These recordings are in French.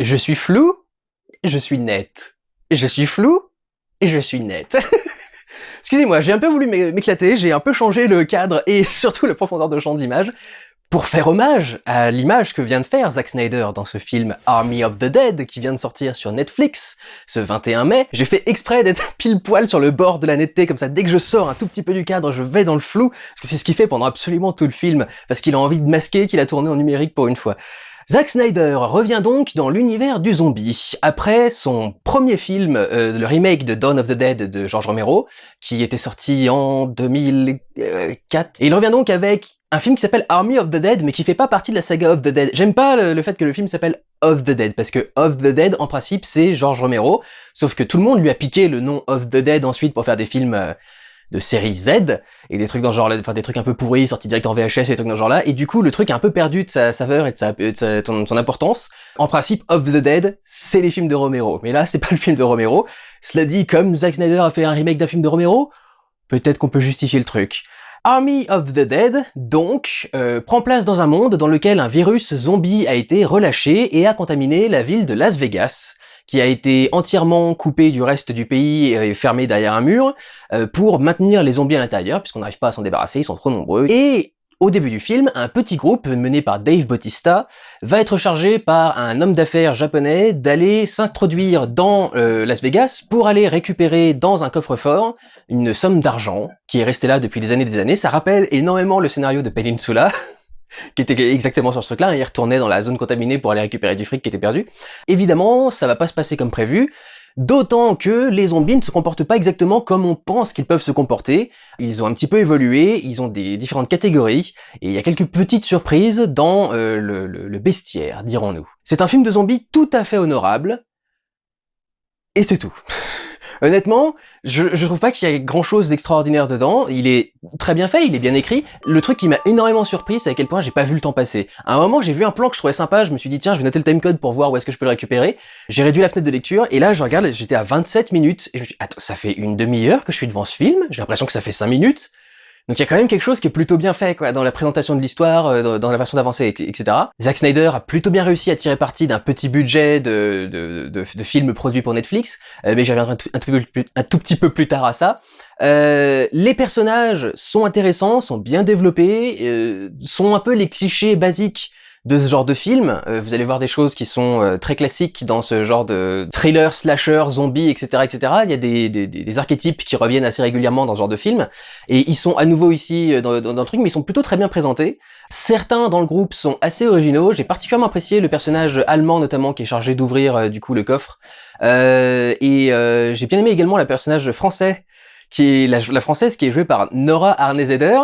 Je suis flou, je suis net. Je suis flou, et je suis net. Excusez-moi, j'ai un peu voulu m'éclater, j'ai un peu changé le cadre et surtout la profondeur de champ de l'image pour faire hommage à l'image que vient de faire Zack Snyder dans ce film Army of the Dead qui vient de sortir sur Netflix ce 21 mai. J'ai fait exprès d'être pile poil sur le bord de la netteté, comme ça dès que je sors un tout petit peu du cadre, je vais dans le flou, parce que c'est ce qu'il fait pendant absolument tout le film, parce qu'il a envie de masquer qu'il a tourné en numérique pour une fois. Zack Snyder revient donc dans l'univers du zombie, après son premier film, le remake de Dawn of the Dead de George Romero, qui était sorti en 2004, et il revient donc avec un film qui s'appelle Army of the Dead, mais qui fait pas partie de la saga of the Dead. J'aime pas le fait que le film s'appelle Of the Dead, parce que Of the Dead, en principe, c'est George Romero, sauf que tout le monde lui a piqué le nom Of the Dead ensuite pour faire des films de série Z, et des trucs dans ce genre-là, enfin des trucs un peu pourris, sortis direct en VHS et des trucs dans ce genre-là, et du coup le truc a un peu perdu de sa saveur et de son importance. En principe, Of the Dead, c'est les films de Romero, mais là c'est pas le film de Romero. Cela dit, comme Zack Snyder a fait un remake d'un film de Romero, peut-être qu'on peut justifier le truc. Army of the Dead, donc, prend place dans un monde dans lequel un virus zombie a été relâché et a contaminé la ville de Las Vegas, qui a été entièrement coupé du reste du pays et fermé derrière un mur, pour maintenir les zombies à l'intérieur, puisqu'on n'arrive pas à s'en débarrasser, ils sont trop nombreux. Et au début du film, un petit groupe mené par Dave Bautista va être chargé par un homme d'affaires japonais d'aller s'introduire dans Las Vegas pour aller récupérer dans un coffre-fort une somme d'argent qui est restée là depuis des années. Ça rappelle énormément le scénario de Peninsula, qui était exactement sur ce truc-là, il retournait dans la zone contaminée pour aller récupérer du fric qui était perdu. Évidemment, ça va pas se passer comme prévu, d'autant que les zombies ne se comportent pas exactement comme on pense qu'ils peuvent se comporter. Ils ont un petit peu évolué, ils ont des différentes catégories, et il y a quelques petites surprises dans le bestiaire, dirons-nous. C'est un film de zombies tout à fait honorable, et c'est tout. Honnêtement, je trouve pas qu'il y a grand chose d'extraordinaire dedans, il est très bien fait, il est bien écrit. Le truc qui m'a énormément surpris, c'est à quel point j'ai pas vu le temps passer. À un moment, j'ai vu un plan que je trouvais sympa, je me suis dit tiens, je vais noter le timecode pour voir où est-ce que je peux le récupérer. J'ai réduit la fenêtre de lecture, et là je regarde, j'étais à 27 minutes, et je me suis dit, attends, ça fait une demi-heure que je suis devant ce film, j'ai l'impression que ça fait 5 minutes. Donc il y a quand même quelque chose qui est plutôt bien fait, quoi, dans la présentation de l'histoire, dans la façon d'avancer, etc. Zack Snyder a plutôt bien réussi à tirer parti d'un petit budget de films produits pour Netflix, mais j'y reviendrai un tout petit peu plus tard à ça. Les personnages sont intéressants, sont bien développés, sont un peu les clichés basiques de ce genre de film. Vous allez voir des choses qui sont très classiques dans ce genre de thriller, slasher, zombie, etc., etc. Il y a des archétypes qui reviennent assez régulièrement dans ce genre de film, et ils sont à nouveau ici dans le truc, mais ils sont plutôt très bien présentés. Certains dans le groupe sont assez originaux. J'ai particulièrement apprécié le personnage allemand notamment qui est chargé d'ouvrir du coup le coffre, et j'ai bien aimé également le personnage français qui est la française qui est jouée par Nora Arnezeder.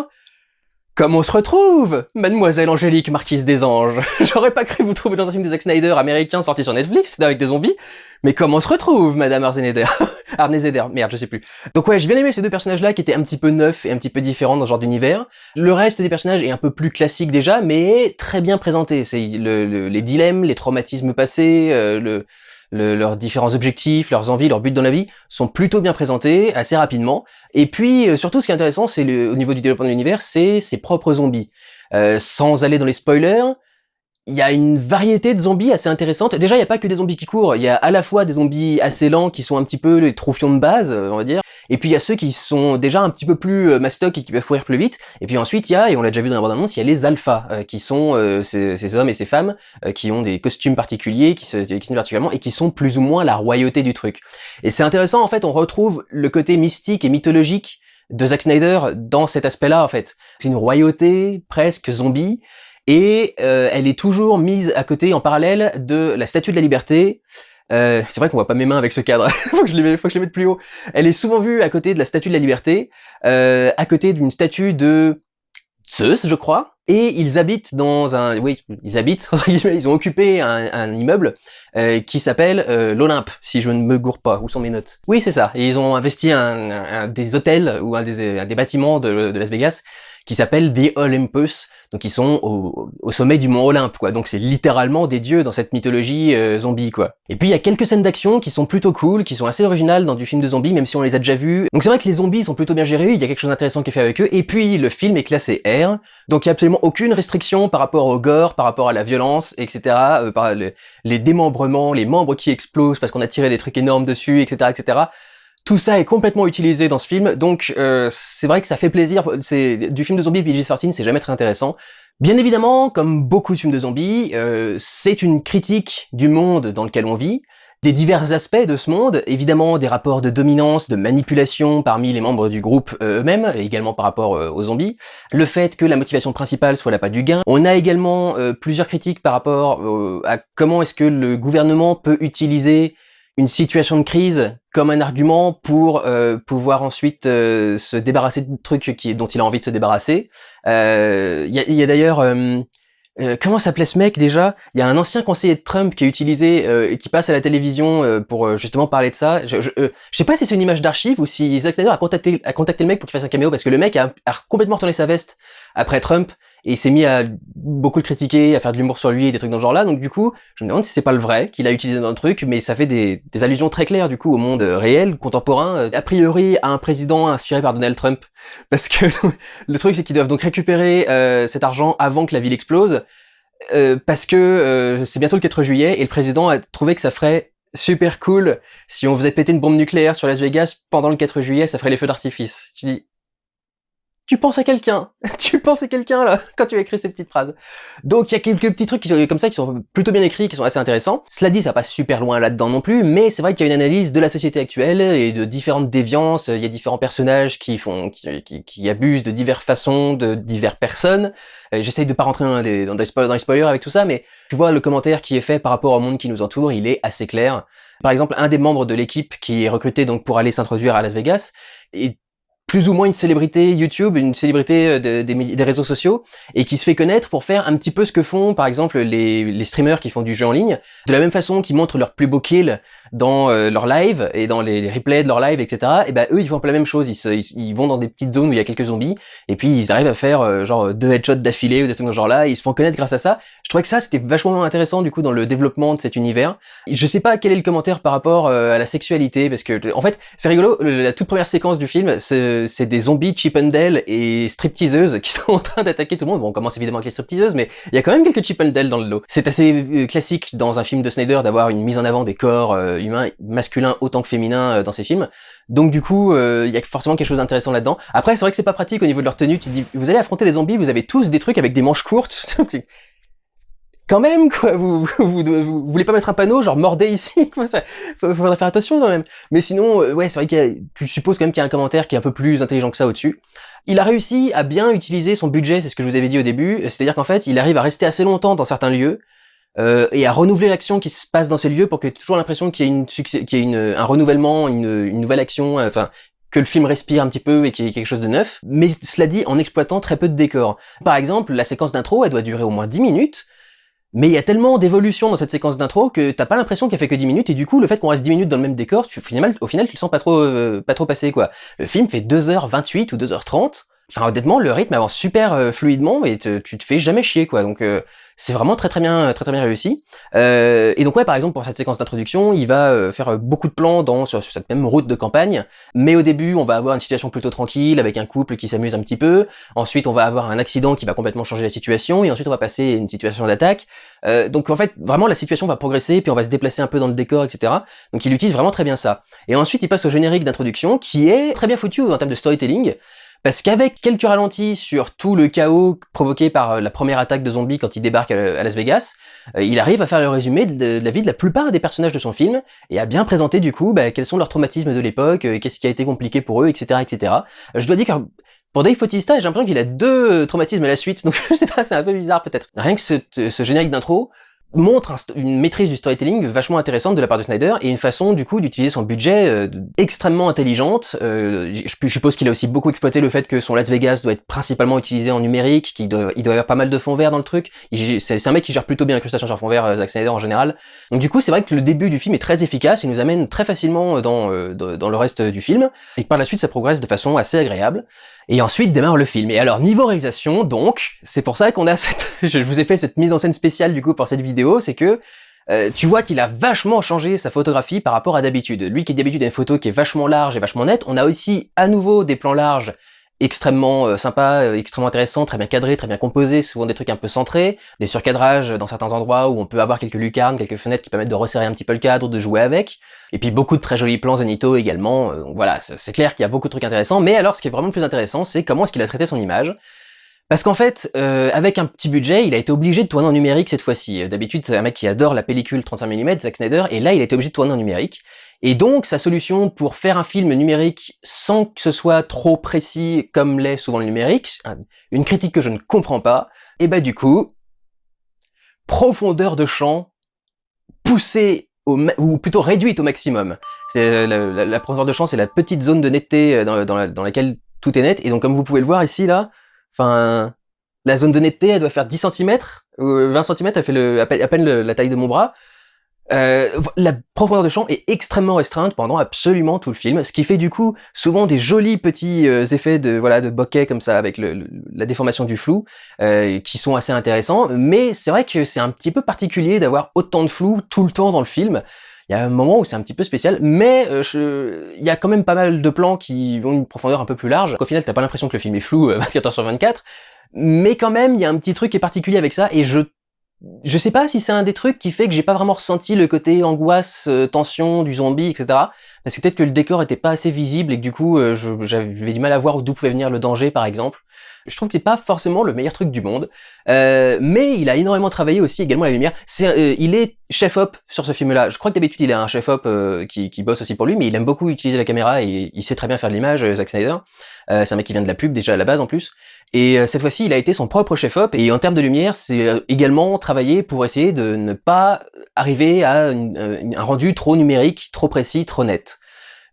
Comme on se retrouve, Mademoiselle Angélique, Marquise des Anges. J'aurais pas cru vous trouver dans un film de Zack Snyder américain sorti sur Netflix, avec des zombies, mais comme on se retrouve, Madame Arnezeder, merde, je sais plus. Donc ouais, j'ai bien aimé ces deux personnages-là qui étaient un petit peu neufs et un petit peu différents dans ce genre d'univers. Le reste des personnages est un peu plus classique déjà, mais très bien présenté. C'est les dilemmes, les traumatismes passés, leurs différents objectifs, leurs envies, leurs buts dans la vie sont plutôt bien présentés, assez rapidement. Et puis, surtout, ce qui est intéressant, c'est au niveau du développement de l'univers, c'est ses propres zombies. Sans aller dans les spoilers, il y a une variété de zombies assez intéressante. Déjà, il n'y a pas que des zombies qui courent, il y a à la fois des zombies assez lents, qui sont un petit peu les troufions de base, on va dire, et puis il y a ceux qui sont déjà un petit peu plus mastoc et qui peuvent courir plus vite, et puis ensuite il y a, et on l'a déjà vu dans la bande-annonce, il y a les alphas, qui sont ces hommes et ces femmes qui ont des costumes particuliers, qui se dessinent particulièrement, et qui sont plus ou moins la royauté du truc. Et c'est intéressant, en fait, on retrouve le côté mystique et mythologique de Zack Snyder dans cet aspect-là, en fait. C'est une royauté presque zombie, et elle est toujours mise à côté, en parallèle, de la Statue de la Liberté. C'est vrai qu'on voit pas mes mains avec ce cadre, faut que je les mette plus haut. Elle est souvent vue à côté de la Statue de la Liberté, à côté d'une statue de Zeus, je crois, et ils habitent dans un... Oui, ils habitent, ils ont occupé un immeuble qui s'appelle l'Olympe, si je ne me gourre pas. Où sont mes notes? Oui, c'est ça. Et ils ont investi des hôtels ou un des bâtiments de Las Vegas qui s'appellent des Olympus, donc ils sont au sommet du mont Olympe, quoi. Donc c'est littéralement des dieux dans cette mythologie zombie, quoi. Et puis il y a quelques scènes d'action qui sont plutôt cool, qui sont assez originales dans du film de zombies, même si on les a déjà vus. Donc c'est vrai que les zombies sont plutôt bien gérés, il y a quelque chose d'intéressant qui est fait avec eux, et puis le film est classé R, donc il y a absolument aucune restriction par rapport au gore, par rapport à la violence, etc., par les démembrements, les membres qui explosent parce qu'on a tiré des trucs énormes dessus, etc., etc. Tout ça est complètement utilisé dans ce film, donc c'est vrai que ça fait plaisir. C'est du film de zombies PG-13, c'est jamais très intéressant. Bien évidemment, comme beaucoup de films de zombies, c'est une critique du monde dans lequel on vit, des divers aspects de ce monde, évidemment des rapports de dominance, de manipulation parmi les membres du groupe eux-mêmes, et également par rapport aux zombies, le fait que la motivation principale soit l'appât du gain. On a également plusieurs critiques par rapport à comment est-ce que le gouvernement peut utiliser une situation de crise comme un argument pour pouvoir ensuite se débarrasser de trucs dont il a envie de se débarrasser. Il y a d'ailleurs... comment s'appelait ce mec déjà? Il y a un ancien conseiller de Trump qui est utilisé, qui passe à la télévision pour justement parler de ça. Je sais pas si c'est une image d'archive ou si Zack Snyder a contacté le mec pour qu'il fasse un caméo, parce que le mec a complètement retourné sa veste après Trump et il s'est mis à beaucoup le critiquer, à faire de l'humour sur lui et des trucs dans ce genre-là. Donc du coup, je me demande si c'est pas le vrai qu'il a utilisé dans le truc, mais ça fait des allusions très claires du coup au monde réel, contemporain, a priori à un président inspiré par Donald Trump, parce que le truc c'est qu'ils doivent donc récupérer cet argent avant que la ville explose, parce que c'est bientôt le 4 juillet et le président a trouvé que ça ferait super cool si on faisait péter une bombe nucléaire sur Las Vegas pendant le 4 juillet, ça ferait les feux d'artifice. Tu dis, tu penses à quelqu'un, là, quand tu as écrit ces petites phrases. Donc il y a quelques petits trucs comme ça qui sont plutôt bien écrits, qui sont assez intéressants. Cela dit, ça va pas super loin là-dedans non plus, mais c'est vrai qu'il y a une analyse de la société actuelle et de différentes déviances. Il y a différents personnages qui abusent de diverses façons, de diverses personnes. J'essaye de pas rentrer dans les spoilers avec tout ça, mais tu vois le commentaire qui est fait par rapport au monde qui nous entoure, il est assez clair. Par exemple, un des membres de l'équipe qui est recruté donc pour aller s'introduire à Las Vegas est plus ou moins une célébrité YouTube, une célébrité des réseaux sociaux, et qui se fait connaître pour faire un petit peu ce que font par exemple les streamers qui font du jeu en ligne, de la même façon qu'ils montrent leurs plus beaux kills dans leur live et dans les replays de leur live, etc. Et ben eux ils font un peu la même chose, ils vont dans des petites zones où il y a quelques zombies, et puis ils arrivent à faire genre 2 headshots d'affilée ou des trucs dans ce genre-là, et ils se font connaître grâce à ça. Je trouvais que ça c'était vachement intéressant du coup dans le développement de cet univers. Je sais pas quel est le commentaire par rapport à la sexualité, parce que en fait c'est rigolo, la toute première séquence du film, c'est des zombies Chip 'n Dale et stripteaseuses qui sont en train d'attaquer tout le monde. Bon, on commence évidemment avec les stripteaseuses, mais il y a quand même quelques Chip 'n Dale dans le lot. C'est assez classique dans un film de Snyder d'avoir une mise en avant des corps humains, masculins autant que féminins dans ses films. Donc du coup, il y a forcément quelque chose d'intéressant là-dedans. Après, c'est vrai que c'est pas pratique au niveau de leur tenue. Tu te dis, vous allez affronter des zombies, vous avez tous des trucs avec des manches courtes. Quand même, quoi, vous voulez pas mettre un panneau, genre mordez ici, quoi, ça, faudrait faire attention quand même. Mais sinon, ouais, c'est vrai tu supposes quand même qu'il y a un commentaire qui est un peu plus intelligent que ça au-dessus. Il a réussi à bien utiliser son budget, c'est ce que je vous avais dit au début, c'est-à-dire qu'en fait, il arrive à rester assez longtemps dans certains lieux, et à renouveler l'action qui se passe dans ces lieux pour que tu aies toujours l'impression qu'il y ait un renouvellement, une nouvelle action, enfin, que le film respire un petit peu et qu'il y ait quelque chose de neuf, mais cela dit, en exploitant très peu de décors. Par exemple, la séquence d'intro, elle doit durer au moins 10 minutes, mais il y a tellement d'évolution dans cette séquence d'intro que t'as pas l'impression qu'elle fait que 10 minutes, et du coup, le fait qu'on reste 10 minutes dans le même décor, au final, tu le sens pas trop passer, quoi. Le film fait 2h28 ou 2h30. Enfin, honnêtement, le rythme avance super fluidement et tu te fais jamais chier, quoi. Donc, c'est vraiment très bien réussi. Et donc, ouais, par exemple, pour cette séquence d'introduction, il va faire beaucoup de plans sur cette même route de campagne. Mais au début, on va avoir une situation plutôt tranquille avec un couple qui s'amuse un petit peu. Ensuite, on va avoir un accident qui va complètement changer la situation. Et ensuite, on va passer à une situation d'attaque. Donc, en fait, vraiment, la situation va progresser, puis on va se déplacer un peu dans le décor, etc. Donc, il utilise vraiment très bien ça. Et ensuite, il passe au générique d'introduction qui est très bien foutu en termes de storytelling. Parce qu'avec quelques ralentis sur tout le chaos provoqué par la première attaque de zombies quand il débarque à Las Vegas, il arrive à faire le résumé de la vie de la plupart des personnages de son film, et à bien présenter du coup quels sont leurs traumatismes de l'époque, qu'est-ce qui a été compliqué pour eux, etc. etc. Je dois dire que pour Dave Bautista, j'ai l'impression qu'il a 2 traumatismes à la suite, donc je sais pas, c'est un peu bizarre peut-être. Rien que ce générique d'intro, montre une maîtrise du storytelling vachement intéressante de la part de Snyder et une façon du coup d'utiliser son budget extrêmement intelligente. Je suppose qu'il a aussi beaucoup exploité le fait que son Las Vegas doit être principalement utilisé en numérique, il doit y avoir pas mal de fonds verts dans le truc. C'est un mec qui gère plutôt bien l'incrustation sur fond vert, Zack Snyder en général. Donc du coup c'est vrai que le début du film est très efficace, il nous amène très facilement dans le reste du film, et par la suite ça progresse de façon assez agréable. Et ensuite démarre le film. Et alors, niveau réalisation, donc, c'est pour ça qu'on a je vous ai fait cette mise en scène spéciale, du coup, pour cette vidéo, c'est que tu vois qu'il a vachement changé sa photographie par rapport à d'habitude. Lui qui d'habitude a une photo qui est vachement large et vachement nette, on a aussi à nouveau des plans larges extrêmement sympas, extrêmement intéressants, très bien cadrés, très bien composés, souvent des trucs un peu centrés, des surcadrages dans certains endroits où on peut avoir quelques lucarnes, quelques fenêtres qui permettent de resserrer un petit peu le cadre, de jouer avec, et puis beaucoup de très jolis plans zénithaux également, donc voilà, c'est clair qu'il y a beaucoup de trucs intéressants, mais alors ce qui est vraiment le plus intéressant, c'est comment est-ce qu'il a traité son image. Parce qu'en fait, avec un petit budget, il a été obligé de tourner en numérique cette fois-ci. D'habitude, c'est un mec qui adore la pellicule 35 mm, Zack Snyder, et là, il a été obligé de tourner en numérique. Et donc, sa solution pour faire un film numérique sans que ce soit trop précis comme l'est souvent le numérique, une critique que je ne comprends pas, et bah du coup, profondeur de champ poussée ou plutôt réduite au maximum. C'est la profondeur de champ, c'est la petite zone de netteté dans laquelle tout est net, et donc comme vous pouvez le voir ici, là, enfin, la zone de netteté, elle doit faire 10 cm, ou 20 cm, elle fait à peine la taille de mon bras. La profondeur de champ est extrêmement restreinte pendant absolument tout le film, ce qui fait du coup souvent des jolis petits effets de bokeh comme ça avec la déformation du flou, qui sont assez intéressants, mais c'est vrai que c'est un petit peu particulier d'avoir autant de flou tout le temps dans le film. Il y a un moment où c'est un petit peu spécial, mais il y a quand même pas mal de plans qui ont une profondeur un peu plus large. Au final, t'as pas l'impression que le film est flou 24 heures sur 24, mais quand même, il y a un petit truc qui est particulier avec ça, et je sais pas si c'est un des trucs qui fait que j'ai pas vraiment ressenti le côté angoisse, tension du zombie, etc. Parce que peut-être que le décor était pas assez visible et que du coup, j'avais du mal à voir d'où pouvait venir le danger, par exemple. Je trouve que c'est pas forcément le meilleur truc du monde, mais il a énormément travaillé aussi également la lumière. Il est chef-op sur ce film-là. Je crois que d'habitude il est un chef-op qui bosse aussi pour lui, mais il aime beaucoup utiliser la caméra et il sait très bien faire de l'image, Zack Snyder. C'est un mec qui vient de la pub déjà à la base en plus. Et cette fois-ci, il a été son propre chef-op, et en termes de lumière, c'est également travaillé pour essayer de ne pas arriver à un rendu trop numérique, trop précis, trop net.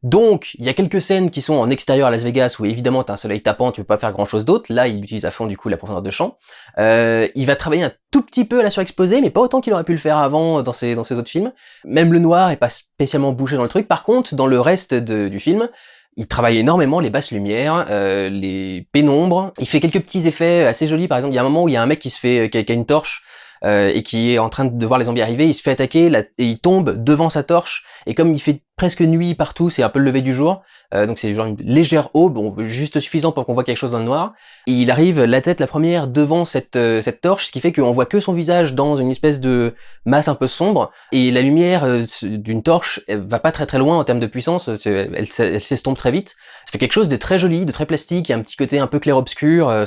Donc, il y a quelques scènes qui sont en extérieur à Las Vegas où évidemment t'as un soleil tapant, tu peux pas faire grand chose d'autre. Là, il utilise à fond du coup la profondeur de champ. Il va travailler un tout petit peu à la surexposée, mais pas autant qu'il aurait pu le faire avant dans ses autres films. Même le noir est pas spécialement bouché dans le truc. Par contre, dans le reste du film, il travaille énormément les basses lumières, les pénombres. Il fait quelques petits effets assez jolis. Par exemple, il y a un moment où il y a un mec qui a une torche et qui est en train de voir les zombies arriver. Il se fait attaquer et il tombe devant sa torche. Et comme il fait presque nuit partout, c'est un peu le lever du jour. Donc c'est genre une légère aube, juste suffisant pour qu'on voit quelque chose dans le noir. Et il arrive la tête la première devant cette torche, ce qui fait qu'on voit que son visage dans une espèce de masse un peu sombre. Et la lumière d'une torche elle va pas très très loin en termes de puissance, elle s'estompe très vite. Ça fait quelque chose de très joli, de très plastique, il y a un petit côté un peu clair-obscur.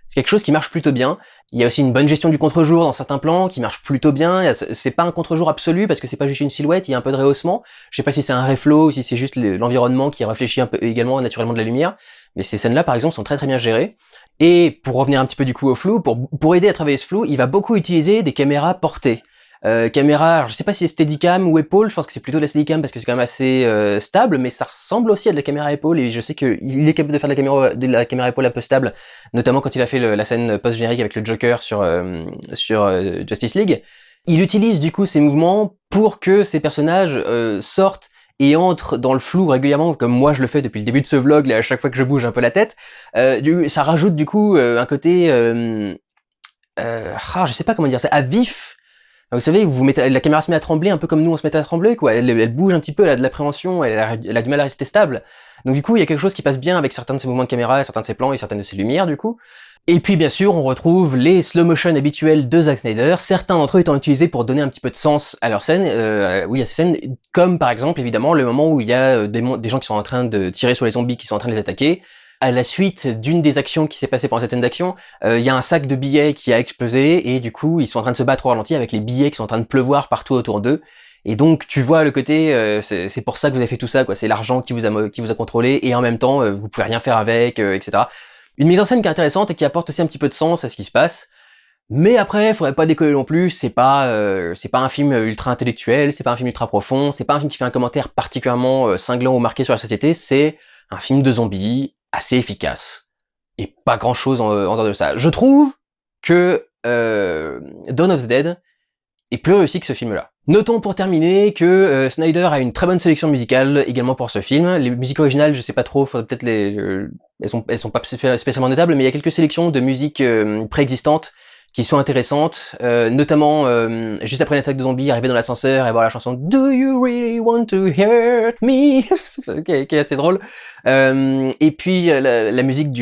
C'est quelque chose qui marche plutôt bien. Il y a aussi une bonne gestion du contre-jour dans certains plans qui marche plutôt bien. C'est pas un contre-jour absolu parce que c'est pas juste une silhouette, il y a un peu de rehaussement. Je sais pas si c'est un reflow ou si c'est juste l'environnement qui réfléchit un peu également naturellement de la lumière. Mais ces scènes-là, par exemple, sont très très bien gérées. Et pour revenir un petit peu du coup au flou, pour aider à travailler ce flou, il va beaucoup utiliser des caméras portées. Caméra, alors je sais pas si c'est Steadicam ou épaule, je pense que c'est plutôt la Steadicam parce que c'est quand même assez stable, mais ça ressemble aussi à de la caméra épaule, et je sais qu'il est capable de faire de la caméra épaule un peu stable, notamment quand il a fait la scène post-générique avec le Joker sur Justice League. Il utilise du coup ces mouvements pour que ces personnages sortent et entrent dans le flou régulièrement, comme moi je le fais depuis le début de ce vlog, là, à chaque fois que je bouge un peu la tête. Ça rajoute du coup un côté je sais pas comment dire ça, à vif. Vous savez, la caméra se met à trembler un peu comme nous on se met à trembler, quoi. Elle bouge un petit peu, elle a de l'appréhension, elle a du mal à rester stable. Donc du coup, il y a quelque chose qui passe bien avec certains de ces mouvements de caméra, certains de ces plans et certaines de ces lumières, du coup. Et puis bien sûr, on retrouve les slow motion habituels de Zack Snyder, certains d'entre eux étant utilisés pour donner un petit peu de sens à leurs scènes. Oui, à ces scènes, comme par exemple, évidemment, le moment où il y a des gens qui sont en train de tirer sur les zombies, qui sont en train de les attaquer. À la suite d'une des actions qui s'est passée pendant cette scène d'action, il y a un sac de billets qui a explosé, et du coup, ils sont en train de se battre au ralenti avec les billets qui sont en train de pleuvoir partout autour d'eux. Et donc, tu vois le côté, c'est pour ça que vous avez fait tout ça, quoi. C'est l'argent qui vous a contrôlé, et en même temps, vous pouvez rien faire avec, etc. Une mise en scène qui est intéressante et qui apporte aussi un petit peu de sens à ce qui se passe. Mais après, faudrait pas décoller non plus, c'est pas un film ultra intellectuel, c'est pas un film ultra profond, c'est pas un film qui fait un commentaire particulièrement cinglant ou marqué sur la société, c'est un film de zombies assez efficace. Et pas grand chose en dehors de ça. Je trouve que Dawn of the Dead est plus réussi que ce film-là. Notons pour terminer que Snyder a une très bonne sélection musicale également pour ce film. Les musiques originales, je sais pas trop, faudrait peut-être elles sont pas spécialement notables, mais il y a quelques sélections de musiques préexistantes qui sont intéressantes, notamment juste après une attaque de zombies, arriver dans l'ascenseur et voir la chanson Do You Really Want to Hurt Me qui est assez drôle. Et puis la musique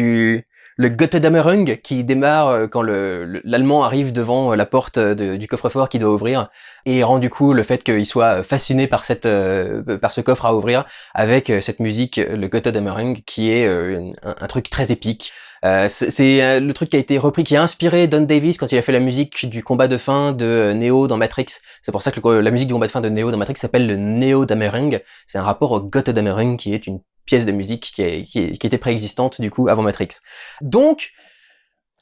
le Götterdämmerung qui démarre quand l'Allemand arrive devant la porte du coffre-fort qu'il doit ouvrir et rend du coup le fait qu'il soit fasciné par par ce coffre à ouvrir avec cette musique, le Götterdämmerung, qui est un truc très épique. C'est le truc qui a été repris, qui a inspiré Don Davis quand il a fait la musique du combat de fin de Neo dans Matrix. C'est pour ça que la musique du combat de fin de Neo dans Matrix s'appelle le Neo-Dämmerung. C'est un rapport au Götterdämmerung qui est une pièce de musique qui était préexistante du coup avant Matrix. Donc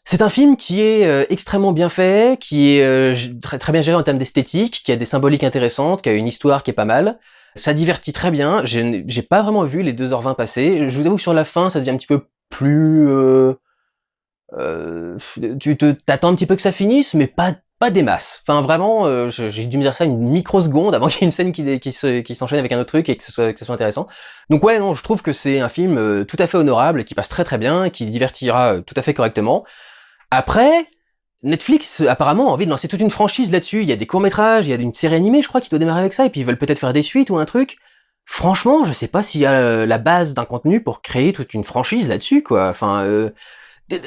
c'est un film qui est extrêmement bien fait, qui est très bien géré en termes d'esthétique, qui a des symboliques intéressantes, qui a une histoire qui est pas mal. Ça divertit très bien. J'ai pas vraiment vu les 2h20 passer. Je vous avoue que sur la fin, ça devient un petit peu plus tu t'attends un petit peu que ça finisse, mais pas des masses. Enfin vraiment, j'ai dû me dire ça une microseconde avant qu'il y ait une scène qui s'enchaîne avec un autre truc et que ce soit intéressant. Donc ouais, non, je trouve que c'est un film tout à fait honorable, qui passe très très bien, qui divertira tout à fait correctement. Après, Netflix apparemment a envie de lancer toute une franchise là-dessus. Il y a des courts-métrages, il y a une série animée, je crois, qui doit démarrer avec ça, et puis ils veulent peut-être faire des suites ou un truc. Franchement, je sais pas s'il y a la base d'un contenu pour créer toute une franchise là-dessus, quoi. Enfin,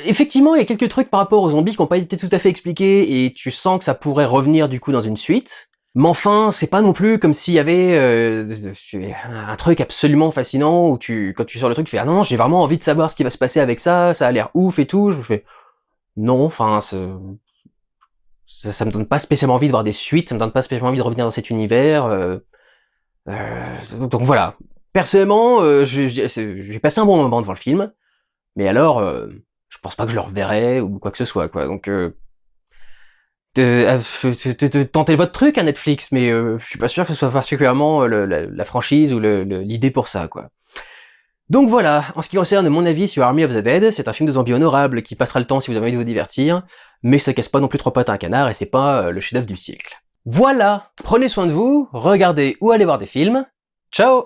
effectivement, il y a quelques trucs par rapport aux zombies qui n'ont pas été tout à fait expliqués, et tu sens que ça pourrait revenir du coup dans une suite. Mais enfin, c'est pas non plus comme s'il y avait un truc absolument fascinant où quand tu sors le truc, tu fais ah non, j'ai vraiment envie de savoir ce qui va se passer avec ça a l'air ouf et tout. Je me fais non, enfin, ça me donne pas spécialement envie de voir des suites, ça me donne pas spécialement envie de revenir dans cet univers. Donc voilà. Personnellement, j'ai passé un bon moment devant le film, mais alors, je pense pas que je le reverrai ou quoi que ce soit, quoi. Donc, tentez votre truc à Netflix, mais je suis pas sûr que ce soit particulièrement la franchise ou l'idée pour ça, quoi. Donc voilà, en ce qui concerne mon avis sur Army of the Dead, c'est un film de zombies honorable qui passera le temps si vous avez envie de vous divertir, mais ça casse pas non plus trois pattes à un canard et c'est pas le chef-d'œuvre du siècle. Voilà, prenez soin de vous, regardez ou allez voir des films. Ciao!